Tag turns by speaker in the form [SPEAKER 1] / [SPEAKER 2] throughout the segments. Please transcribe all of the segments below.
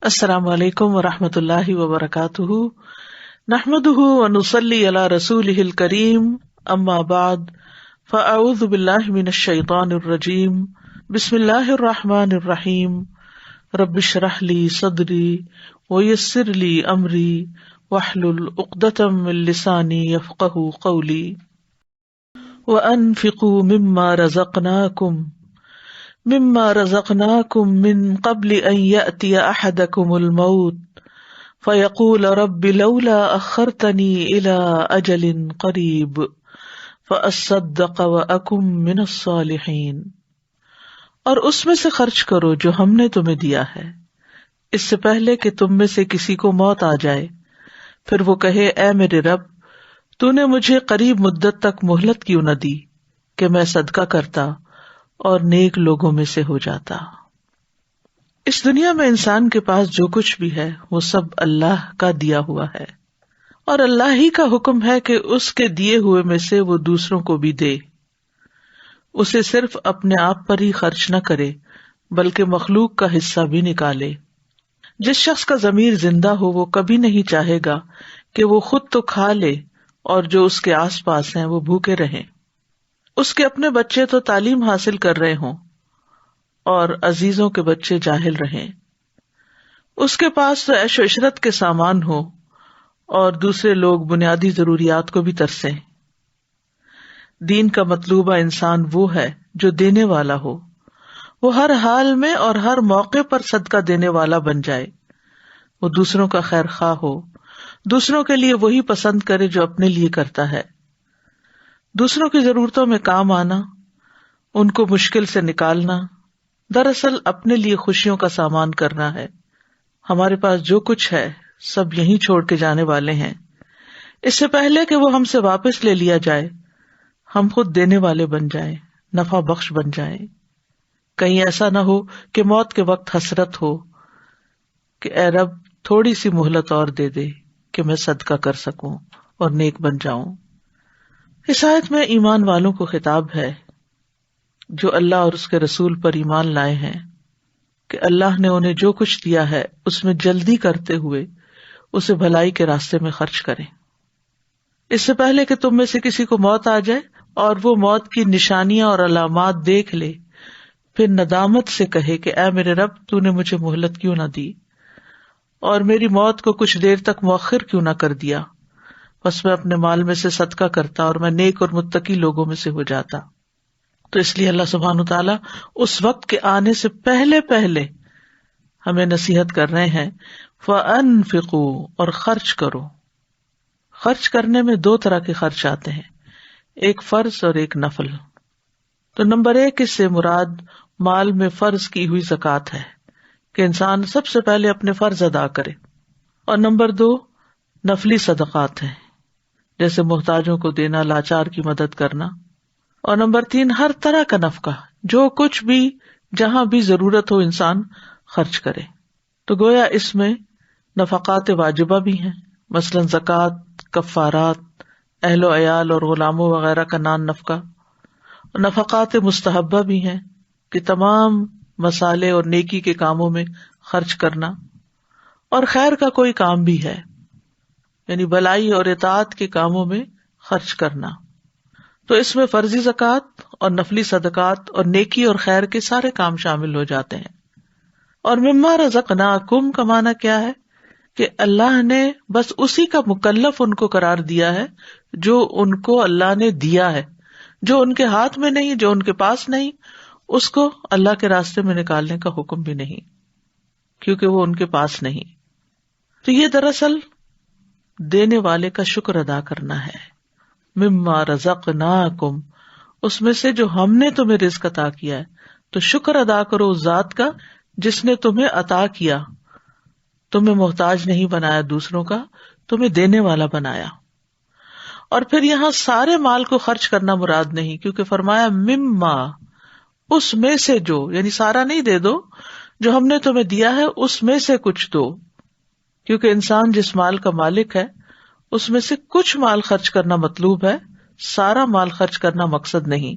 [SPEAKER 1] السلام علیکم ورحمۃ اللہ وبرکاتہ، نحمدہ ونصلی علی رسولہ الکریم، اما بعد فاعوذ باللہ من الشیطان الرجیم، بسم اللہ الرحمن الرحیم، رب اشرح لی صدری ویسر لی امری واحلل عقدۃ من لسانی یفقہوا قولی، وانفقوا مما رزقناکم من قبل ان یأتی احدکم الموت فیقول رب لولا اخرتنی الی اجل قریب فاصدق واکن من الصالحین، اور اس میں سے خرچ کرو جو ہم نے تمہیں دیا ہے اس سے پہلے کہ تم میں سے کسی کو موت آ جائے، پھر وہ کہے اے میرے رب تو نے مجھے قریب مدت تک مہلت کیوں نہ دی کہ میں صدقہ کرتا اور نیک لوگوں میں سے ہو جاتا۔ اس دنیا میں انسان کے پاس جو کچھ بھی ہے وہ سب اللہ کا دیا ہوا ہے، اور اللہ ہی کا حکم ہے کہ اس کے دیے ہوئے میں سے وہ دوسروں کو بھی دے، اسے صرف اپنے آپ پر ہی خرچ نہ کرے بلکہ مخلوق کا حصہ بھی نکالے۔ جس شخص کا ضمیر زندہ ہو وہ کبھی نہیں چاہے گا کہ وہ خود تو کھا لے اور جو اس کے آس پاس ہیں وہ بھوکے رہیں۔ اس کے اپنے بچے تو تعلیم حاصل کر رہے ہوں اور عزیزوں کے بچے جاہل رہیں، اس کے پاس تو عیش و عشرت کے سامان ہو اور دوسرے لوگ بنیادی ضروریات کو بھی ترسیں۔ دین کا مطلوبہ انسان وہ ہے جو دینے والا ہو، وہ ہر حال میں اور ہر موقع پر صدقہ دینے والا بن جائے، وہ دوسروں کا خیر خواہ ہو، دوسروں کے لیے وہی پسند کرے جو اپنے لیے کرتا ہے، دوسروں کی ضرورتوں میں کام آنا، ان کو مشکل سے نکالنا، دراصل اپنے لیے خوشیوں کا سامان کرنا ہے۔ ہمارے پاس جو کچھ ہے سب یہیں چھوڑ کے جانے والے ہیں، اس سے پہلے کہ وہ ہم سے واپس لے لیا جائے ہم خود دینے والے بن جائیں، نفع بخش بن جائیں۔ کہیں ایسا نہ ہو کہ موت کے وقت حسرت ہو کہ اے رب تھوڑی سی مہلت اور دے دے کہ میں صدقہ کر سکوں اور نیک بن جاؤں۔ اس آیت میں ایمان والوں کو خطاب ہے جو اللہ اور اس کے رسول پر ایمان لائے ہیں کہ اللہ نے انہیں جو کچھ دیا ہے اس میں جلدی کرتے ہوئے اسے بھلائی کے راستے میں خرچ کریں، اس سے پہلے کہ تم میں سے کسی کو موت آ جائے اور وہ موت کی نشانیاں اور علامات دیکھ لے، پھر ندامت سے کہے کہ اے میرے رب تو نے مجھے مہلت کیوں نہ دی اور میری موت کو کچھ دیر تک مؤخر کیوں نہ کر دیا، بس میں اپنے مال میں سے صدقہ کرتا اور میں نیک اور متقی لوگوں میں سے ہو جاتا۔ تو اس لیے اللہ سبحانہ وتعالیٰ اس وقت کے آنے سے پہلے ہمیں نصیحت کر رہے ہیں فَأَنفِقُوا، اور خرچ کرو۔ خرچ کرنے میں دو طرح کے خرچ آتے ہیں، ایک فرض اور ایک نفل۔ تو نمبر 1 اس سے مراد مال میں فرض کی ہوئی زکوٰۃ ہے کہ انسان سب سے پہلے اپنے فرض ادا کرے، اور نمبر 2 نفلی صدقات ہیں جیسے محتاجوں کو دینا، لاچار کی مدد کرنا، اور نمبر 3 ہر طرح کا نفقہ، جو کچھ بھی جہاں بھی ضرورت ہو انسان خرچ کرے۔ تو گویا اس میں نفقات واجبہ بھی ہیں، مثلا زکوٰۃ، کفارات، اہل و عیال اور غلاموں وغیرہ کا نان نفقہ، اور نفقات مستحبہ بھی ہیں کہ تمام مصالح اور نیکی کے کاموں میں خرچ کرنا، اور خیر کا کوئی کام بھی ہے یعنی بھلائی اور اطاعت کے کاموں میں خرچ کرنا۔ تو اس میں فرضی زکوٰۃ اور نفلی صدقات اور نیکی اور خیر کے سارے کام شامل ہو جاتے ہیں۔ اور مما رزقناکم کا معنی کیا ہے کہ اللہ نے بس اسی کا مکلف ان کو قرار دیا ہے جو ان کو اللہ نے دیا ہے، جو ان کے ہاتھ میں نہیں، جو ان کے پاس نہیں، اس کو اللہ کے راستے میں نکالنے کا حکم بھی نہیں کیونکہ وہ ان کے پاس نہیں۔ تو یہ دراصل دینے والے کا شکر ادا کرنا ہے۔ مما رزقناکم، اس میں سے جو ہم نے تمہیں رزق عطا کیا ہے، تو شکر ادا کرو اس ذات کا جس نے تمہیں عطا کیا، تمہیں محتاج نہیں بنایا دوسروں کا، تمہیں دینے والا بنایا۔ اور پھر یہاں سارے مال کو خرچ کرنا مراد نہیں، کیونکہ فرمایا مما، اس میں سے جو، یعنی سارا نہیں دے دو، جو ہم نے تمہیں دیا ہے اس میں سے کچھ دو، کیونکہ انسان جس مال کا مالک ہے اس میں سے کچھ مال خرچ کرنا مطلوب ہے، سارا مال خرچ کرنا مقصد نہیں۔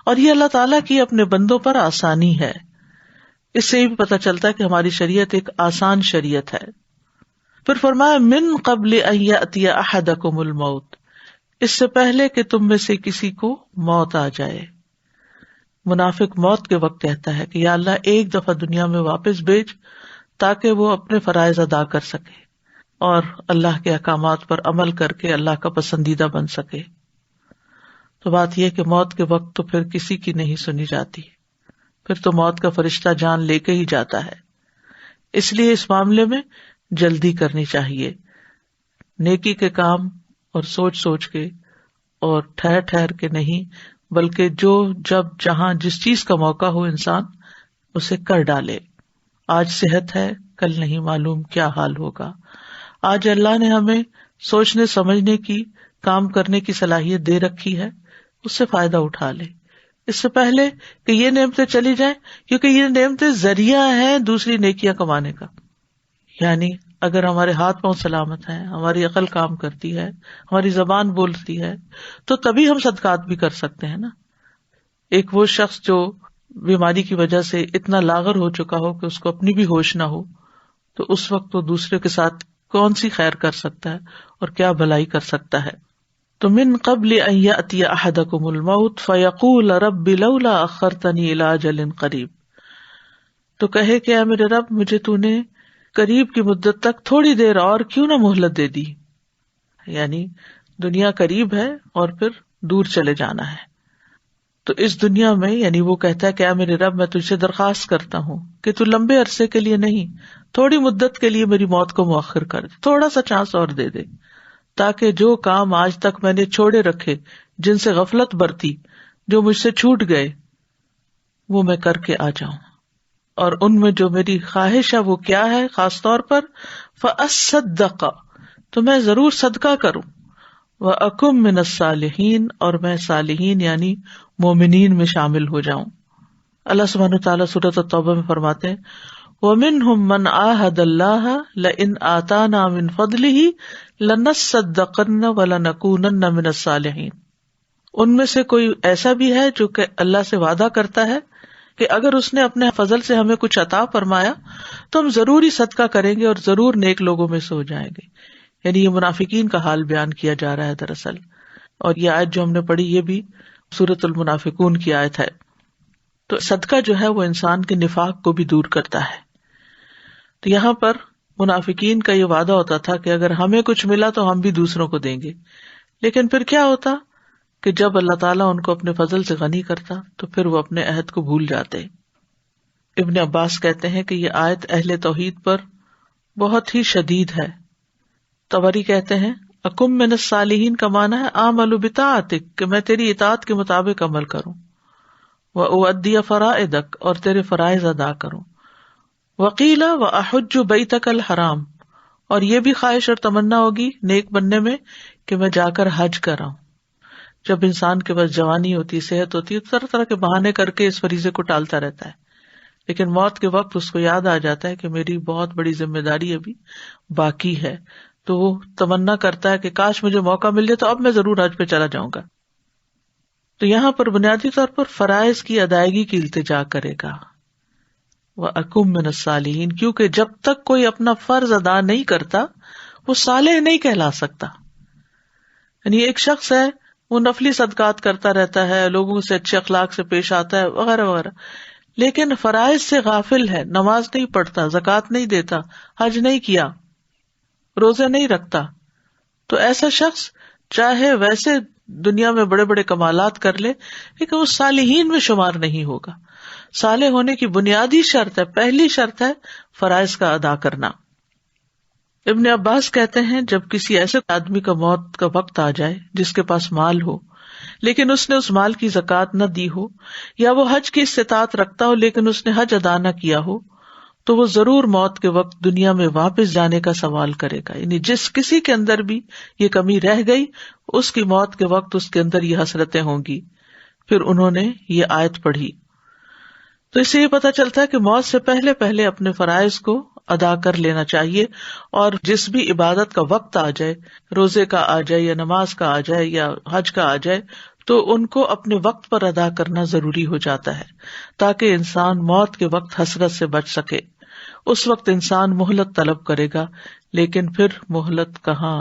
[SPEAKER 1] اور یہ اللہ تعالیٰ کی اپنے بندوں پر آسانی ہے اس سے بھی پتہ چلتا ہے کہ ہماری شریعت ایک آسان شریعت ہے. پھر فرمایا من قبل ان یأتی احدکم الموت، اس سے پہلے کہ تم میں سے کسی کو موت آ جائے. منافق موت کے وقت کہتا ہے کہ یا اللہ ایک دفعہ دنیا میں واپس بھیج تاکہ وہ اپنے فرائض ادا کر سکے اور اللہ کے احکامات پر عمل کر کے اللہ کا پسندیدہ بن سکے. تو بات یہ کہ موت کے وقت تو پھر کسی کی نہیں سنی جاتی، پھر تو موت کا فرشتہ جان لے کے ہی جاتا ہے. اس لیے اس معاملے میں جلدی کرنی چاہیے، نیکی کے کام اور سوچ سوچ کے اور ٹھہر ٹھہر کے نہیں، بلکہ جو جب جہاں جس چیز کا موقع ہو انسان اسے کر ڈالے. آج صحت ہے، کل نہیں معلوم کیا حال ہوگا. آج اللہ نے ہمیں سوچنے سمجھنے کی، کام کرنے کی صلاحیت دے رکھی ہے، اس سے فائدہ اٹھا لے اس سے پہلے کہ یہ نعمتیں چلی جائیں، کیونکہ یہ نعمتیں ذریعہ ہیں دوسری نیکیاں کمانے کا. یعنی اگر ہمارے ہاتھ پاؤں سلامت ہیں، ہماری عقل کام کرتی ہے، ہماری زبان بولتی ہے، تو تبھی ہم صدقات بھی کر سکتے ہیں نا. ایک وہ شخص جو بیماری کی وجہ سے اتنا لاغر ہو چکا ہو کہ اس کو اپنی بھی ہوش نہ ہو، تو اس وقت وہ دوسرے کے ساتھ کون سی خیر کر سکتا ہے اور کیا بھلائی کر سکتا ہے. تو من قبل ان یأتی احدکم الموت فیقول رب لولا اخرتنی الی اجل قریب، تو کہے کہ اے میرے رب مجھے تو نے قریب کی مدت تک تھوڑی دیر اور کیوں نہ مہلت دے دی. یعنی دنیا قریب ہے اور پھر دور چلے جانا ہے. تو اس دنیا میں یعنی وہ کہتا ہے کہ اے میرے رب میں تجھ سے درخواست کرتا ہوں کہ تو لمبے عرصے کے لیے نہیں، تھوڑی مدت کے لیے میری موت کو مؤخر کر دے، تھوڑا سا چانس اور دے دے، تاکہ جو کام آج تک میں نے چھوڑے رکھے، جن سے غفلت برتی، جو مجھ سے چھوٹ گئے، وہ میں کر کے آ جاؤں. اور ان میں جو میری خواہش ہے وہ کیا ہے؟ خاص طور پر فَأَصَّدَّقَ، تو میں ضرور صدقہ کروں، وَأَكُن مِّنَ الصَّالِحِينَ، اور میں صالحین یعنی مومنین میں شامل ہو جاؤں. اللہ سبحانہ وتعالیٰ سورۃ التوبہ میں فرماتے ہیں وَمِنْهُمْ مَنْ عَاهَدَ اللَّهَ لَئِنْ آتَانَا مِنْ فَضْلِهِ لَنَصَّدَّقَنَّ وَلَنَكُونَنَّ مِنَ الصَّالِحِينَ. ان میں سے کوئی ایسا بھی ہے جو کہ اللہ سے وعدہ کرتا ہے کہ اگر اس نے اپنے فضل سے ہمیں کچھ عطا فرمایا تو ہم ضرور ہی صدقہ کریں گے اور ضرور نیک لوگوں میں سے ہو جائیں گے. یعنی یہ منافقین کا حال بیان کیا جا رہا ہے دراصل. اور یہ آیت جو ہم نے پڑھی یہ بھی سورۃ المنافقون کی آیت ہے. تو صدقہ جو ہے وہ انسان کے نفاق کو بھی دور کرتا ہے. تو یہاں پر منافقین کا یہ وعدہ ہوتا تھا کہ اگر ہمیں کچھ ملا تو ہم بھی دوسروں کو دیں گے، لیکن پھر کیا ہوتا کہ جب اللہ تعالیٰ ان کو اپنے فضل سے غنی کرتا تو پھر وہ اپنے عہد کو بھول جاتے. ابن عباس کہتے ہیں کہ یہ آیت اہل توحید پر بہت ہی شدید ہے. طبری کہتے ہیں اکم من الصالحین کا معنی ہے اعمل بطاعتک، کہ میں تیری اطاعت کے مطابق عمل کروں، وأؤدی فرائضک، اور تیرے فرائض ادا کروں، وقیل واحج بیتک الحرام، اور یہ بھی خواہش اور تمنا ہوگی نیک بننے میں کہ میں جا کر حج کراؤں. جب انسان کے پاس جوانی ہوتی، صحت ہوتی ہے، طرح طرح کے بہانے کر کے اس فریضے کو ٹالتا رہتا ہے، لیکن موت کے وقت اس کو یاد آ جاتا ہے کہ میری بہت بڑی ذمہ داری ابھی باقی ہے، تو وہ تمنا کرتا ہے کہ کاش مجھے موقع مل جائے تو اب میں ضرور حج پہ چلا جاؤں گا. تو یہاں پر بنیادی طور پر فرائض کی ادائیگی کی التجا کرے گا. وَأَكُن مِّنَ الصَّالِحِينَ، کیونکہ جب تک کوئی اپنا فرض ادا نہیں کرتا وہ صالح نہیں کہلا سکتا. یعنی ایک شخص ہے وہ نفلی صدقات کرتا رہتا ہے، لوگوں سے اچھے اخلاق سے پیش آتا ہے وغیرہ وغیرہ، لیکن فرائض سے غافل ہے، نماز نہیں پڑھتا، زکوٰۃ نہیں دیتا، حج نہیں کیا، روزے نہیں رکھتا، تو ایسا شخص چاہے ویسے دنیا میں بڑے بڑے کمالات کر لے لیکن وہ صالحین میں شمار نہیں ہوگا. صالح ہونے کی بنیادی شرط ہے، پہلی شرط ہے فرائض کا ادا کرنا. ابن عباس کہتے ہیں جب کسی ایسے آدمی کا موت کا وقت آ جائے جس کے پاس مال ہو لیکن اس نے اس مال کی زکوٰۃ نہ دی ہو، یا وہ حج کی استطاعت رکھتا ہو لیکن اس نے حج ادا نہ کیا ہو، تو وہ ضرور موت کے وقت دنیا میں واپس جانے کا سوال کرے گا. یعنی جس کسی کے اندر بھی یہ کمی رہ گئی اس کی موت کے وقت اس کے اندر یہ حسرتیں ہوں گی. پھر انہوں نے یہ آیت پڑھی. تو اس سے یہ پتہ چلتا ہے کہ موت سے پہلے پہلے اپنے فرائض کو ادا کر لینا چاہیے، اور جس بھی عبادت کا وقت آ جائے، روزے کا آ جائے یا نماز کا آ جائے یا حج کا آ جائے، تو ان کو اپنے وقت پر ادا کرنا ضروری ہو جاتا ہے تاکہ انسان موت کے وقت حسرت سے بچ سکے. اس وقت انسان مہلت طلب کرے گا، لیکن پھر مہلت کہاں،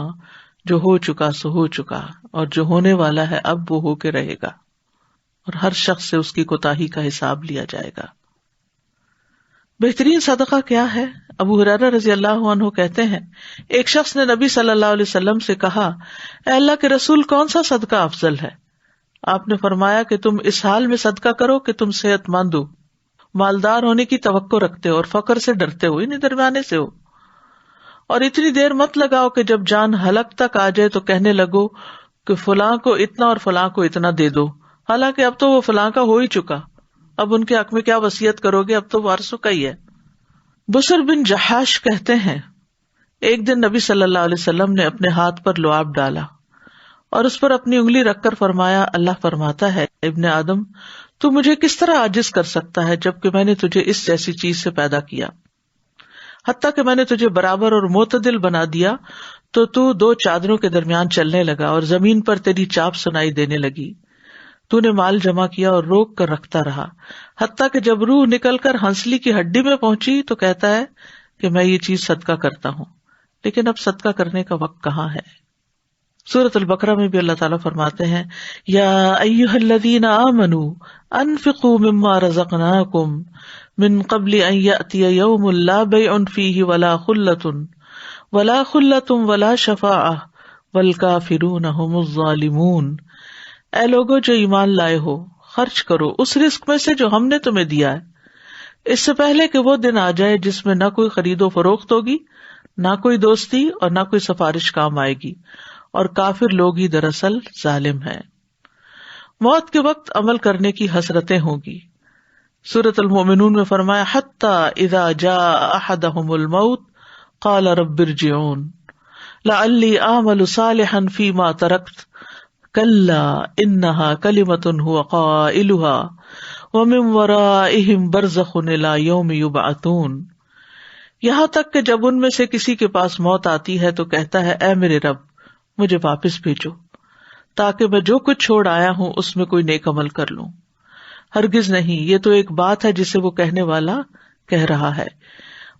[SPEAKER 1] جو ہو چکا سو ہو چکا، اور جو ہونے والا ہے اب وہ ہو کے رہے گا، اور ہر شخص سے اس کی کوتاہی کا حساب لیا جائے گا. بہترین صدقہ کیا ہے؟ ابو ہریرہ رضی اللہ عنہ کہتے ہیں ایک شخص نے نبی صلی اللہ علیہ وسلم سے کہا، اے اللہ کے رسول، کون سا صدقہ افضل ہے؟ آپ نے فرمایا کہ تم اس حال میں صدقہ کرو کہ تم صحت مند ہو، مالدار ہونے کی توقع رکھتے ہو اور فقر سے ڈرتے ہو، یعنی درمیانے سے ہو، اور اتنی دیر مت لگاؤ کہ جب جان حلق تک آ جائے تو کہنے لگو کہ فلاں کو اتنا اور فلاں کو اتنا دے دو، حالانکہ اب تو وہ فلاں کا ہو ہی چکا، اب ان کے حق میں کیا وصیت کرو گے، اب تو وارثوں کا ہی ہے. بسر بن جحاش کہتے ہیں ایک دن نبی صلی اللہ علیہ وسلم نے اپنے ہاتھ پر لعاب ڈالا اور اس پر اپنی انگلی رکھ کر فرمایا، اللہ فرماتا ہے، ابن آدم، تو مجھے کس طرح عاجز کر سکتا ہے جبکہ میں نے تجھے اس جیسی چیز سے پیدا کیا، حتیٰ کہ میں نے تجھے برابر اور معتدل بنا دیا تو دو چادروں کے درمیان چلنے لگا اور زمین پر تیری چاپ سنائی دینے لگی. تو نے مال جمع کیا اور روک کر رکھتا رہا، حتیٰ کہ جب روح نکل کر ہنسلی کی ہڈی میں پہنچی تو کہتا ہے کہ میں یہ چیز صدقہ کرتا ہوں، لیکن اب صدقہ کرنے کا وقت کہاں ہے. سورۃ البقرہ میں بھی اللہ تعالیٰ فرماتے ہیں، یا ایھا الذین آمنوا انفقوا مما رزقناکم من قبل ان یأتی یوم لا بیع فیہ ولا خلۃ ولا شفاعۃ والکافرون ھم الظالمون. اے لوگو جو ایمان لائے ہو، خرچ کرو اس رزق میں سے جو ہم نے تمہیں دیا ہے، اس سے پہلے کہ وہ دن آ جائے جس میں نہ کوئی خرید و فروخت ہوگی، نہ کوئی دوستی اور نہ کوئی سفارش کام آئے گی، اور کافر لوگ ہی دراصل ظالم ہیں. موت کے وقت عمل کرنے کی حسرتیں ہوں گی. سورۃ المؤمنون میں فرمایا، حتی اذا جاء احدهم الموت قال رب ارجعون لعلی اعمل صالحا فیما ترکت کلا انہا کلمۃ هو قائلها ومن ورائہم برزخ الی یوم یبعثون. یہاں تک کہ جب ان میں سے کسی کے پاس موت آتی ہے تو کہتا ہے، اے میرے رب، مجھے واپس بھیجو تاکہ میں جو کچھ چھوڑ آیا ہوں اس میں کوئی نیک عمل کر لوں. ہرگز نہیں، یہ تو ایک بات ہے جسے وہ کہنے والا کہہ رہا ہے.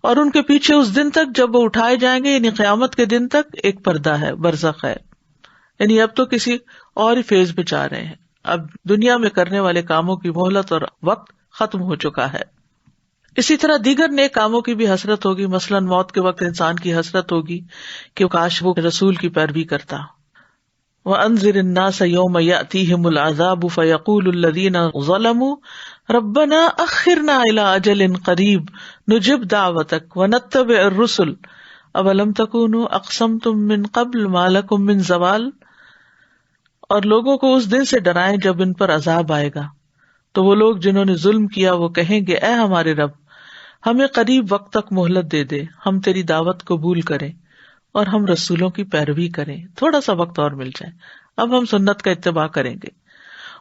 [SPEAKER 1] اور ان کے پیچھے اس دن تک جب وہ اٹھائے جائیں گے، یعنی قیامت کے دن تک، ایک پردہ ہے، برزخ ہے. یعنی اب تو کسی اور ہی فیز پہ جا رہے ہیں، اب دنیا میں کرنے والے کاموں کی مہلت اور وقت ختم ہو چکا ہے. اسی طرح دیگر نیک کاموں کی بھی حسرت ہوگی. مثلاً موت کے وقت انسان کی حسرت ہوگی کہ کاش وہ رسول کی پیروی کرتا. وَأَنذِرِ النَّاسَ يَوْمَ يَأْتِيهِمُ الْعَذَابُ فَيَقُولُ الَّذِينَ ظَلَمُوا رَبَّنَا أَخِّرْنَا إِلَىٰ أَجَلٍ قَرِيبٍ نُجِبْ دَعْوَتَكَ وَنَتَّبِعِ الرُّسُلَ أَوَلَمْ تَكُونُوا أَقْسَمْتُم مِّن قَبْلُ مَا لَكُم مِّن زَوَالٍ. اور لوگوں کو اس دن سے ڈرائیں جب ان پر عذاب آئے گا، تو وہ لوگ جنہوں نے ظلم کیا وہ کہیں گے، اے ہمارے رب، ہمیں قریب وقت تک مہلت دے دے، ہم تیری دعوت قبول کریں اور ہم رسولوں کی پیروی کریں، تھوڑا سا وقت اور مل جائے، اب ہم سنت کا اتباع کریں گے.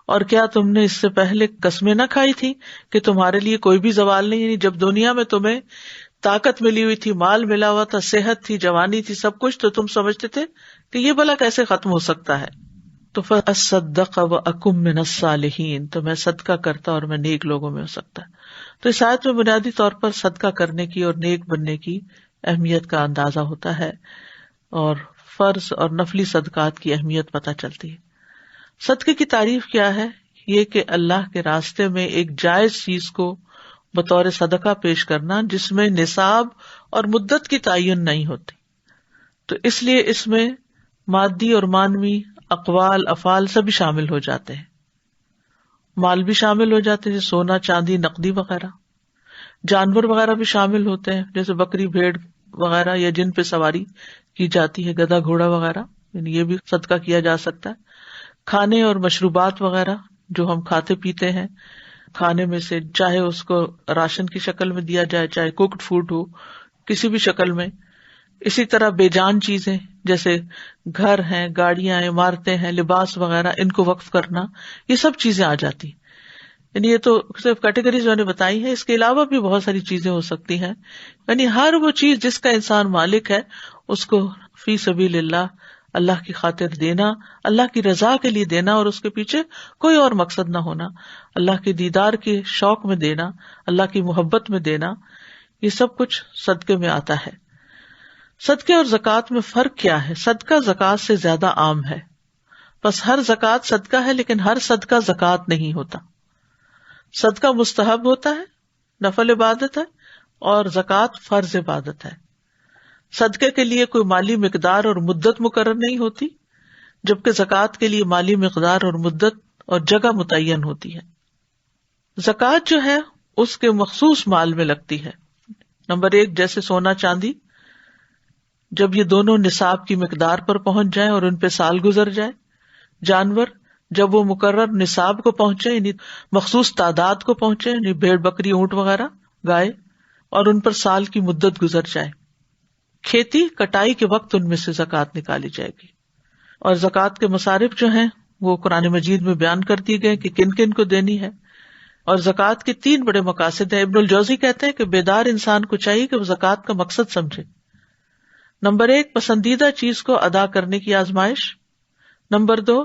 [SPEAKER 1] اور کیا تم نے اس سے پہلے قسمیں نہ کھائی تھی کہ تمہارے لیے کوئی بھی زوال نہیں، یعنی جب دنیا میں تمہیں طاقت ملی ہوئی تھی، مال ملا ہوا تھا، صحت تھی، جوانی تھی، سب کچھ، تو تم سمجھتے تھے کہ یہ بھلا کیسے ختم ہو سکتا ہے. تو فَأَصَّدَّقَ وَأَكُن مِّنَ الصَّالِحِينَ، تو میں صدقہ کرتا اور میں نیک لوگوں میں ہو سکتا. تو اس آیت میں بنیادی طور پر صدقہ کرنے کی اور نیک بننے کی اہمیت کا اندازہ ہوتا ہے، اور فرض اور نفلی صدقات کی اہمیت پتہ چلتی ہے. صدقے کی تعریف کیا ہے؟ یہ کہ اللہ کے راستے میں ایک جائز چیز کو بطور صدقہ پیش کرنا جس میں نصاب اور مدت کی تعین نہیں ہوتی. تو اس لیے اس میں مادی اور معنوی اقوال، افعال سبھی شامل ہو جاتے ہیں. مال بھی شامل ہو جاتے ہیں جیسے سونا، چاندی، نقدی وغیرہ. جانور وغیرہ بھی شامل ہوتے ہیں جیسے بکری، بھیڑ وغیرہ، یا جن پہ سواری کی جاتی ہے، گدھا، گھوڑا وغیرہ، یعنی یہ بھی صدقہ کیا جا سکتا ہے. کھانے اور مشروبات وغیرہ جو ہم کھاتے پیتے ہیں، کھانے میں سے چاہے اس کو راشن کی شکل میں دیا جائے، چاہے کوکڈ فوڈ ہو، کسی بھی شکل میں. اسی طرح بے جان چیزیں جیسے گھر ہیں، گاڑیاں ہیں، عمارتیں ہیں، لباس وغیرہ، ان کو وقف کرنا، یہ سب چیزیں آ جاتی. یعنی یہ تو صرف کیٹیگریز میں نے بتائی ہے، اس کے علاوہ بھی بہت ساری چیزیں ہو سکتی ہیں. یعنی ہر وہ چیز جس کا انسان مالک ہے اس کو فی سبیل اللہ اللہ کی خاطر دینا، اللہ کی رضا کے لیے دینا اور اس کے پیچھے کوئی اور مقصد نہ ہونا، اللہ کے دیدار کے شوق میں دینا، اللہ کی محبت میں دینا، یہ سب کچھ صدقے میں آتا ہے۔ صدقے اور زکوٰۃ میں فرق کیا ہے؟ صدقہ زکوٰۃ سے زیادہ عام ہے، بس ہر زکوٰۃ صدقہ ہے لیکن ہر صدقہ زکوٰۃ نہیں ہوتا۔ صدقہ مستحب ہوتا ہے، نفل عبادت ہے، اور زکوٰۃ فرض عبادت ہے۔ صدقے کے لیے کوئی مالی مقدار اور مدت مقرر نہیں ہوتی، جبکہ زکوٰۃ کے لیے مالی مقدار اور مدت اور جگہ متعین ہوتی ہے۔ زکوٰۃ جو ہے اس کے مخصوص مال میں لگتی ہے۔ نمبر 1 جیسے سونا چاندی، جب یہ دونوں نصاب کی مقدار پر پہنچ جائیں اور ان پہ سال گزر جائے۔ جانور جب وہ مقرر نصاب کو پہنچے، یعنی مخصوص تعداد کو پہنچے، یعنی بھیڑ بکری اونٹ وغیرہ گائے، اور ان پر سال کی مدت گزر جائے۔ کھیتی کٹائی کے وقت ان میں سے زکوٰۃ نکالی جائے گی۔ اور زکوٰۃ کے مصارف جو ہیں وہ قرآن مجید میں بیان کر دیے گئے کہ کن کن کو دینی ہے۔ اور زکوٰۃ کے 3 بڑے مقاصد ہیں۔ ابن الجوزی کہتے ہیں کہ بیدار انسان کو چاہیے کہ وہ زکوٰۃ کا مقصد سمجھے۔ نمبر 1 پسندیدہ چیز کو ادا کرنے کی آزمائش۔ نمبر 2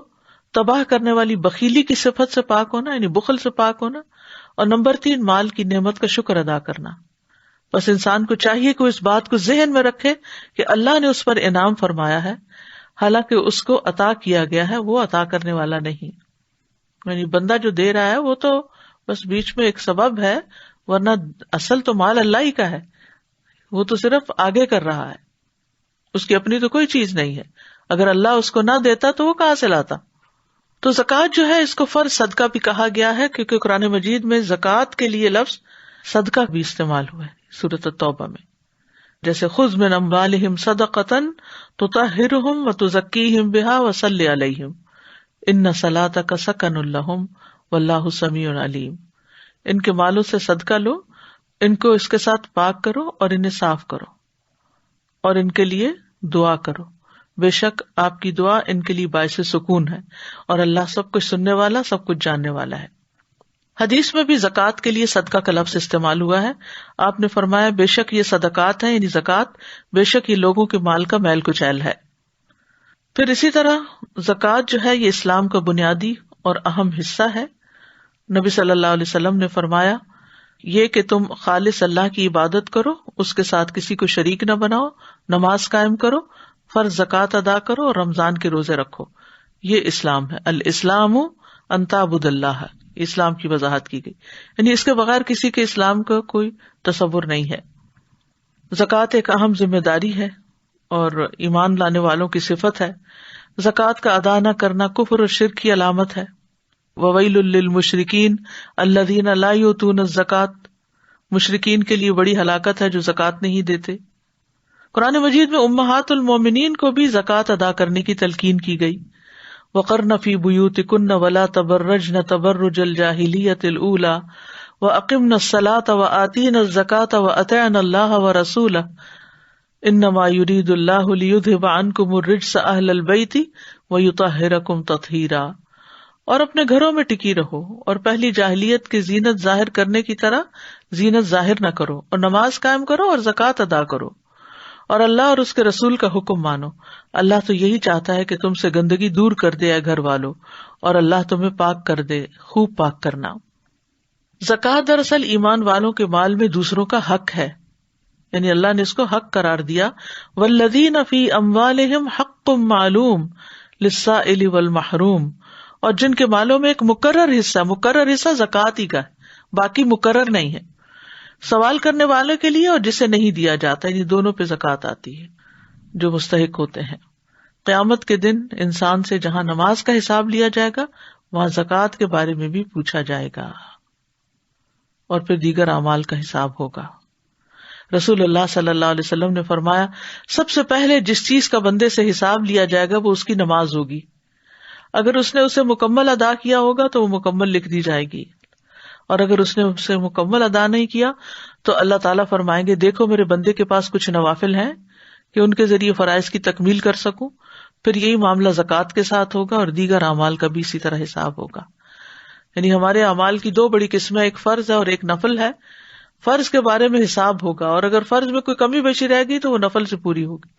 [SPEAKER 1] تباہ کرنے والی بخیلی کی صفت سے پاک ہونا، یعنی بخل سے پاک ہونا۔ اور نمبر 3 مال کی نعمت کا شکر ادا کرنا۔ بس انسان کو چاہیے کہ وہ اس بات کو ذہن میں رکھے کہ اللہ نے اس پر انعام فرمایا ہے، حالانکہ اس کو عطا کیا گیا ہے، وہ عطا کرنے والا نہیں۔ یعنی بندہ جو دے رہا ہے وہ تو بس بیچ میں ایک سبب ہے، ورنہ اصل تو مال اللہ ہی کا ہے، وہ تو صرف آگے کر رہا ہے، اس کی اپنی تو کوئی چیز نہیں ہے۔ اگر اللہ اس کو نہ دیتا تو وہ کہاں سے لاتا؟ تو زکوٰۃ جو ہے اس کو فرض صدقہ بھی کہا گیا ہے، کیونکہ قرآن مجید میں زکوٰۃ کے لیے لفظ صدقہ بھی استعمال ہوا ہے سورۃ التوبہ میں، جیسے خذ من اموالہم صدقۃ تطہرہم وتزکیہم بہا وصلی علیہم ان صلاتک سکن لہم واللہ سمیع علیم۔ ان کے مالوں سے صدقہ لو، ان کو اس کے ساتھ پاک کرو اور انہیں صاف کرو اور ان کے لیے دعا کرو، بے شک آپ کی دعا ان کے لیے باعث سکون ہے، اور اللہ سب کچھ سننے والا، سب کچھ جاننے والا ہے۔ حدیث میں بھی زکوٰۃ کے لیے صدقہ کا لفظ استعمال ہوا ہے۔ آپ نے فرمایا بے شک یہ صدقات ہیں، یعنی زکوٰۃ، بے شک یہ لوگوں کے مال کا میل کچیل ہے۔ پھر اسی طرح زکوٰۃ جو ہے یہ اسلام کا بنیادی اور اہم حصہ ہے۔ نبی صلی اللہ علیہ وسلم نے فرمایا یہ کہ تم خالص اللہ کی عبادت کرو، اس کے ساتھ کسی کو شریک نہ بناؤ، نماز قائم کرو، فرض زکوٰۃ ادا کرو اور رمضان کے روزے رکھو، یہ اسلام ہے۔ الاسلام ان تعبد اللہ، اسلام کی وضاحت کی گئی، یعنی اس کے بغیر کسی کے اسلام کا کوئی تصور نہیں ہے۔ زکوٰۃ ایک اہم ذمہ داری ہے اور ایمان لانے والوں کی صفت ہے۔ زکوٰۃ کا ادا نہ کرنا کفر اور شرک کی علامت ہے۔ وویل للمشرکین الذین لا یؤتون الزکوٰۃ، مشرکین کے لیے بڑی ہلاکت ہے جو زکوٰۃ نہیں دیتے۔ قرآن مجید میں امہات المومنین کو بھی زکوٰۃ ادا کرنے کی تلقین کی گئی۔ وقرن فی بیوتکن ولا تبرجن تبرج الجاہلیۃ الاولی واقمن الصلاۃ وآتین الزکاۃ واطعن اللہ ورسولہ انما یرید اللہ لیذھب عنکم الرجس اہل البیت ویطہرکم تطہیرا، اور اپنے گھروں میں ٹکی رہو اور پہلی جاہلیت کی زینت ظاہر کرنے کی طرح زینت ظاہر نہ کرو، اور نماز قائم کرو اور زکوٰۃ ادا کرو، اور اللہ اور اس کے رسول کا حکم مانو۔ اللہ تو یہی چاہتا ہے کہ تم سے گندگی دور کر دے اے گھر والو، اور اللہ تمہیں پاک کر دے، خوب پاک کرنا۔ زکوٰۃ دراصل ایمان والوں کے مال میں دوسروں کا حق ہے، یعنی اللہ نے اس کو حق قرار دیا۔ والذین فی اموالہم حق معلوم للسائل والمحروم، اور جن کے مالوں میں ایک مقرر حصہ زکوٰۃ ہی کا ہے، باقی مقرر نہیں ہے، سوال کرنے والے کے لیے اور جسے نہیں دیا جاتا، یعنی دونوں پہ زکوٰۃ آتی ہے جو مستحق ہوتے ہیں۔ قیامت کے دن انسان سے جہاں نماز کا حساب لیا جائے گا وہاں زکوٰۃ کے بارے میں بھی پوچھا جائے گا، اور پھر دیگر اعمال کا حساب ہوگا۔ رسول اللہ صلی اللہ علیہ وسلم نے فرمایا سب سے پہلے جس چیز کا بندے سے حساب لیا جائے گا وہ اس کی نماز ہوگی، اگر اس نے اسے مکمل ادا کیا ہوگا تو وہ مکمل لکھ دی جائے گی، اور اگر اس نے اسے مکمل ادا نہیں کیا تو اللہ تعالیٰ فرمائیں گے دیکھو میرے بندے کے پاس کچھ نوافل ہیں کہ ان کے ذریعے فرائض کی تکمیل کر سکوں۔ پھر یہی معاملہ زکوٰۃ کے ساتھ ہوگا اور دیگر اعمال کا بھی اسی طرح حساب ہوگا۔ یعنی ہمارے اعمال کی 2 بڑی قسمیں، ایک فرض ہے اور ایک نفل ہے۔ فرض کے بارے میں حساب ہوگا، اور اگر فرض میں کوئی کمی بیشی رہ گئی تو وہ نفل سے پوری ہوگی.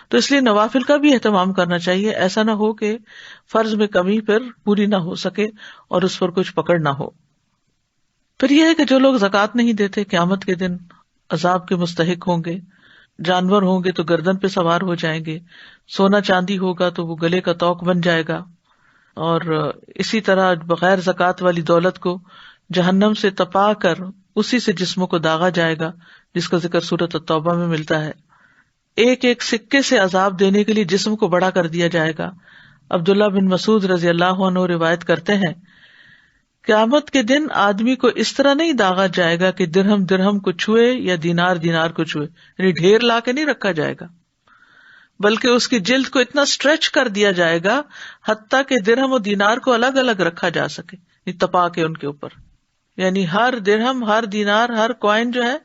[SPEAKER 1] تو اس لیے نوافل کا بھی اہتمام کرنا چاہیے، ایسا نہ ہو کہ فرض میں کمی پھر پوری نہ ہو سکے اور اس پر کچھ پکڑ نہ ہو. پھر یہ ہے کہ جو لوگ زکوٰۃ نہیں دیتے قیامت کے دن عذاب کے مستحق ہوں گے. جانور ہوں گے تو گردن پہ سوار ہو جائیں گے، سونا چاندی ہوگا تو وہ گلے کا طوق بن جائے گا، اور اسی طرح بغیر زکوٰۃ والی دولت کو جہنم سے تپا کر اسی سے جسموں کو داغا جائے گا، جس کا ذکر سورۃ التوبہ میں ملتا ہے. ایک ایک سکے سے عذاب دینے کے لیے جسم کو بڑا کر دیا جائے گا. عبداللہ بن مسعود رضی اللہ عنہ روایت کرتے ہیں، قیامت کے دن آدمی کو اس طرح نہیں داغا جائے گا کہ درہم درہم کو چھوئے یا دینار دینار کو چھوئے، یعنی ڈھیر لا کے نہیں رکھا جائے گا، بلکہ اس کی جلد کو اتنا اسٹریچ کر دیا جائے گا حتیٰ کہ درہم و دینار کو الگ الگ رکھا جا سکے، تپا کے ان کے اوپر. یعنی ہر درہم، ہر دینار، ہر کوائن جو ہے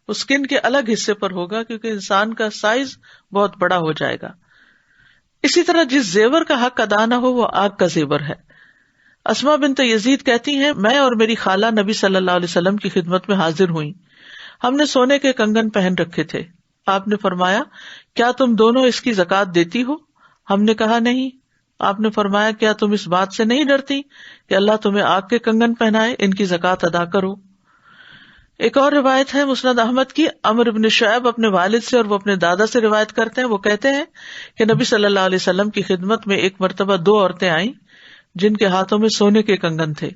[SPEAKER 1] وہ سکن کے الگ حصے پر ہوگا، کیونکہ انسان کا سائز بہت بڑا ہو جائے گا. اسی طرح جس زیور کا حق ادا نہ ہو وہ آگ کا زیور ہے. اسماء بنت یزید کہتی ہیں، میں اور میری خالہ نبی صلی اللہ علیہ وسلم کی خدمت میں حاضر ہوئیں. ہم نے سونے کے کنگن پہن رکھے تھے. آپ نے فرمایا، کیا تم دونوں اس کی زکوٰۃ دیتی ہو؟ ہم نے کہا نہیں. آپ نے فرمایا، کیا تم اس بات سے نہیں ڈرتی کہ اللہ تمہیں آگ کے کنگن پہنائے؟ ان کی زکوٰۃ ادا کرو. ایک اور روایت ہے مسند احمد کی، عمرو بن شعیب اپنے والد سے اور وہ اپنے دادا سے روایت کرتے ہیں. وہ کہتے ہیں کہ نبی صلی اللہ علیہ وسلم کی خدمت میں ایک مرتبہ 2 عورتیں آئیں جن کے ہاتھوں میں سونے کے کنگن تھے.